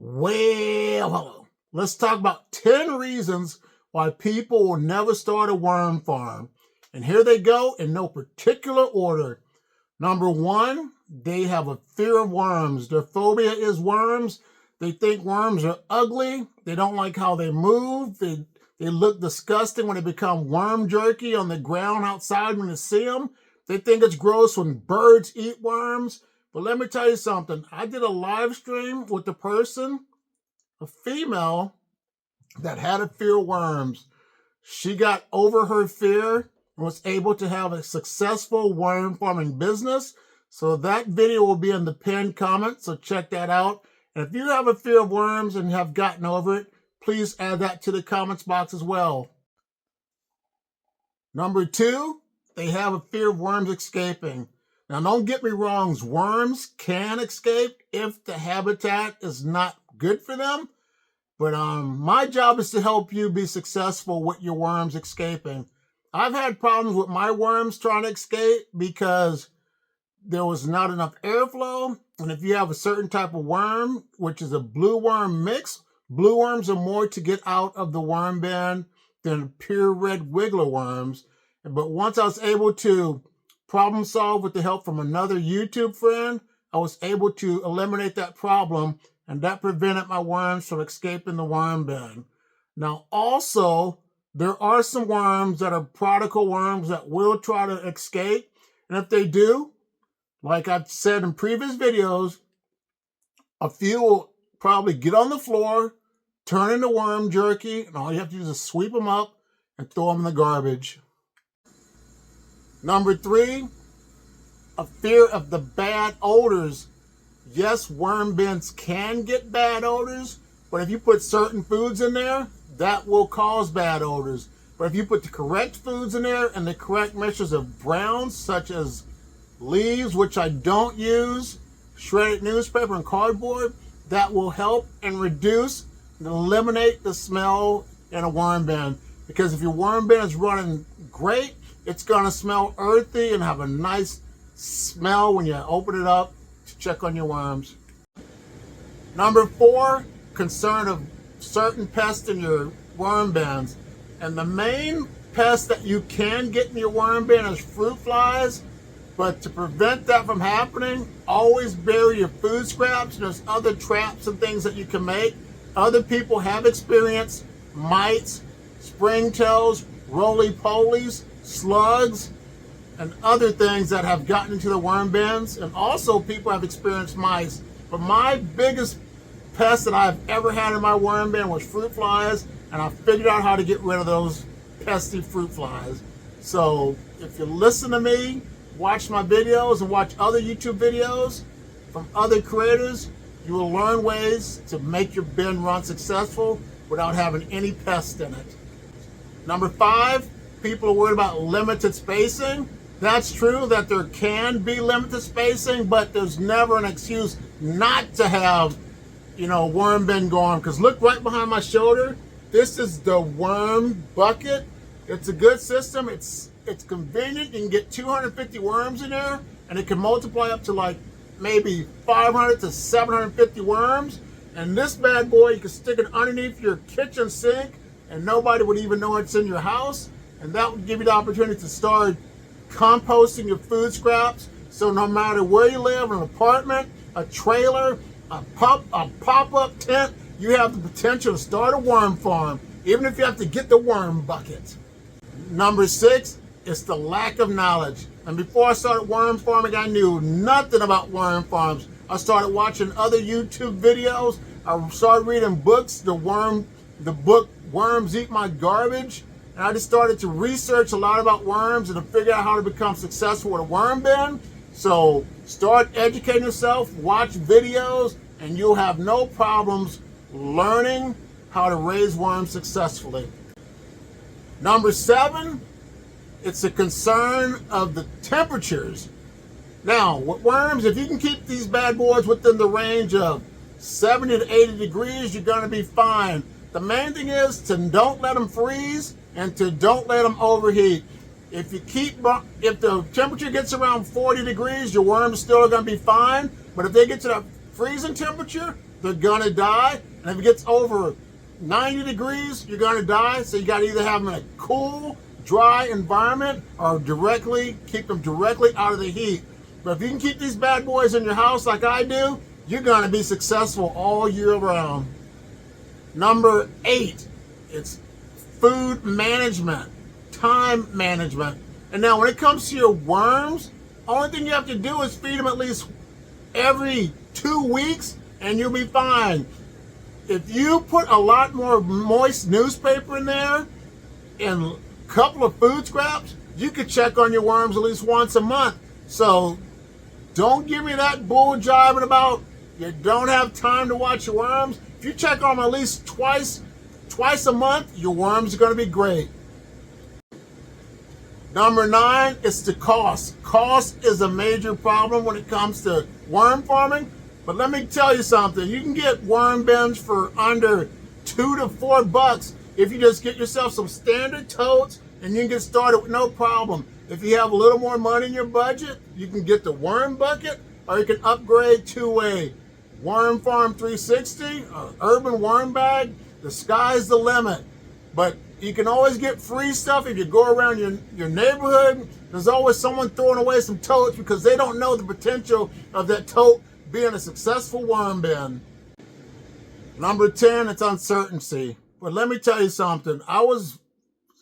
Well, hello. Let's talk about 10 reasons why people will never start a worm farm. And here they go in no particular order. Number one, they have a fear of worms. Their phobia is worms. They think worms are ugly. They don't like how they move. They look disgusting when they become worm jerky on the ground outside when you see them. They think it's gross when birds eat worms. But let me tell you something. I did a live stream with a person, a female, that had a fear of worms. She got over her fear and was able to have a successful worm farming business. So that video will be in the pinned comment, so check that out. And if you have a fear of worms and have gotten over it, please add that to the comments box as well. Number two, they have a fear of worms escaping. Now, don't get me wrong, worms can escape if the habitat is not good for them. But my job is to help you be successful with your worms escaping. I've had problems with my worms trying to escape because there was not enough airflow. And if you have a certain type of worm, which is a blue worm mix, blue worms are more to get out of the worm bin than pure red wiggler worms. But once I was able to problem solve with the help from another YouTube friend, I was able to eliminate that problem, and that prevented my worms from escaping the worm bin. Now, also, there are some worms that are prodigal worms that will try to escape. And if they do, like I've said in previous videos, a few will probably get on the floor, turn into worm jerky, and all you have to do is sweep them up and throw them in the garbage. Number three, a fear of the bad odors. Yes, worm bins can get bad odors, but if you put certain foods in there, that will cause bad odors. But if you put the correct foods in there and the correct mixtures of browns, such as leaves, which I don't use, shredded newspaper and cardboard, that will help and reduce and eliminate the smell in a worm bin. Because if your worm bin is running great, it's going to smell earthy and have a nice smell when you open it up to check on your worms. Number four, concern of certain pests in your worm bins. And the main pest that you can get in your worm bin is fruit flies. But to prevent that from happening, always bury your food scraps. There's other traps and things that you can make. Other people have experienced mites, springtails, roly-polies, slugs, and other things that have gotten into the worm bins. And also people have experienced mice. But my biggest pest that I've ever had in my worm bin was fruit flies, and I figured out how to get rid of those pesky fruit flies. So if you listen to me, watch my videos, and watch other YouTube videos from other creators, you will learn ways to make your bin run successful without having any pests in it. Number five, people are worried about limited spacing. That's true that there can be limited spacing, but there's never an excuse not to have, worm bin going. Because look right behind my shoulder. This is the worm bucket. It's a good system. It's convenient. You can get 250 worms in there, and it can multiply up to like maybe 500 to 750 worms. And this bad boy, you can stick it underneath your kitchen sink, and nobody would even know it's in your house. And that would give you the opportunity to start composting your food scraps. So no matter where you live, an apartment, a trailer, a pop-up tent, you have the potential to start a worm farm, even if you have to get the worm bucket. Number six is the lack of knowledge. And before I started worm farming, I knew nothing about worm farms. I started watching other YouTube videos. I started reading books, the book Worms Eat My Garbage. And I just started to research a lot about worms and to figure out how to become successful with a worm bin. So start educating yourself, watch videos, and you'll have no problems learning how to raise worms successfully. Number seven, it's a concern of the temperatures. Now, with worms, if you can keep these bad boys within the range of 70 to 80 degrees, you're going to be fine. The main thing is to don't let them freeze and to don't let them overheat. If the temperature gets around 40 degrees, your worms still are going to be fine. But if they get to that freezing temperature, they're gonna die. And if it gets over 90 degrees, you're gonna die. So you gotta either have them in a cool, dry environment or keep them directly out of the heat. But if you can keep these bad boys in your house like I do, you're gonna be successful all year round. Number 8, it's food management, time management. And now when it comes to your worms, only thing you have to do is feed them at least every 2 weeks and you'll be fine. If you put a lot more moist newspaper in there and a couple of food scraps, you could check on your worms at least once a month. So don't give me that bull jiving about you don't have time to watch your worms. If you check on them at least twice a month, your worms are going to be great. Number 9 is the cost. Cost is a major problem when it comes to worm farming. But let me tell you something. You can get worm bins for under $2 to $4 if you just get yourself some standard totes and you can get started with no problem. If you have a little more money in your budget, you can get the worm bucket or you can upgrade to a Worm Farm 360 or urban worm bag. The sky's the limit. But you can always get free stuff if you go around your neighborhood. There's always someone throwing away some totes because they don't know the potential of that tote being a successful worm bin. Number 10, it's uncertainty. But let me tell you something. I was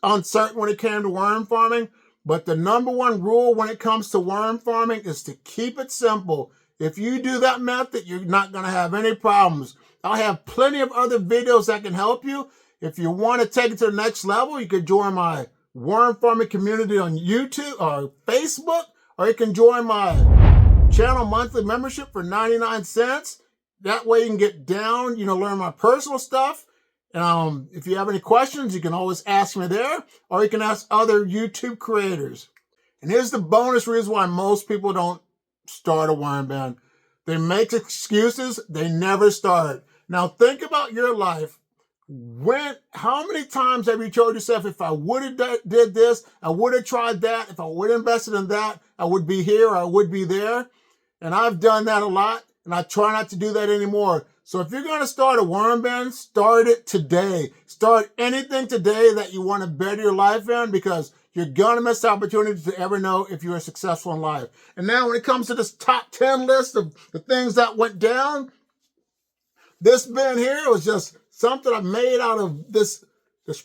uncertain when it came to worm farming, but the number one rule when it comes to worm farming is to keep it simple. If you do that method, you're not going to have any problems. I have plenty of other videos that can help you. If you want to take it to the next level, you can join my worm farming community on YouTube or Facebook, or you can join my channel monthly membership for 99 cents. That way you can get down, learn my personal stuff. If you have any questions, you can always ask me there, or you can ask other YouTube creators. And here's the bonus reason why most people don't start a worm bin. They make excuses, they never start. Now think about your life. How many times have you told yourself, if I would have did this, I would have tried that, if I would have invested in that, I would be here or I would be there? And I've done that a lot, and I try not to do that anymore. So if you're going to start a worm bin, start it today. Start anything today that you want to better your life in, because you're going to miss the opportunity to ever know if you're successful in life. And now when it comes to this top 10 list of the things that went down, this bin here was just something I made out of this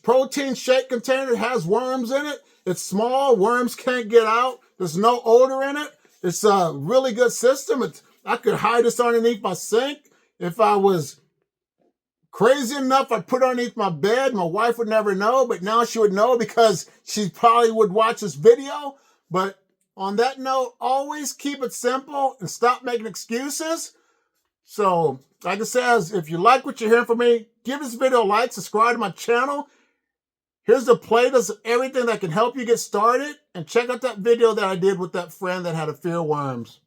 protein shake container. It has worms in it. It's small. Worms can't get out. There's no odor in it. It's a really good system. I could hide this underneath my sink. If I was crazy enough, I'd put it underneath my bed. My wife would never know, but now she would know because she probably would watch this video. But on that note, always keep it simple and stop making excuses. So, like I said, if you like what you're hearing from me, give this video a like, subscribe to my channel. Here's the playlist of everything that can help you get started. And check out that video that I did with that friend that had a fear of worms.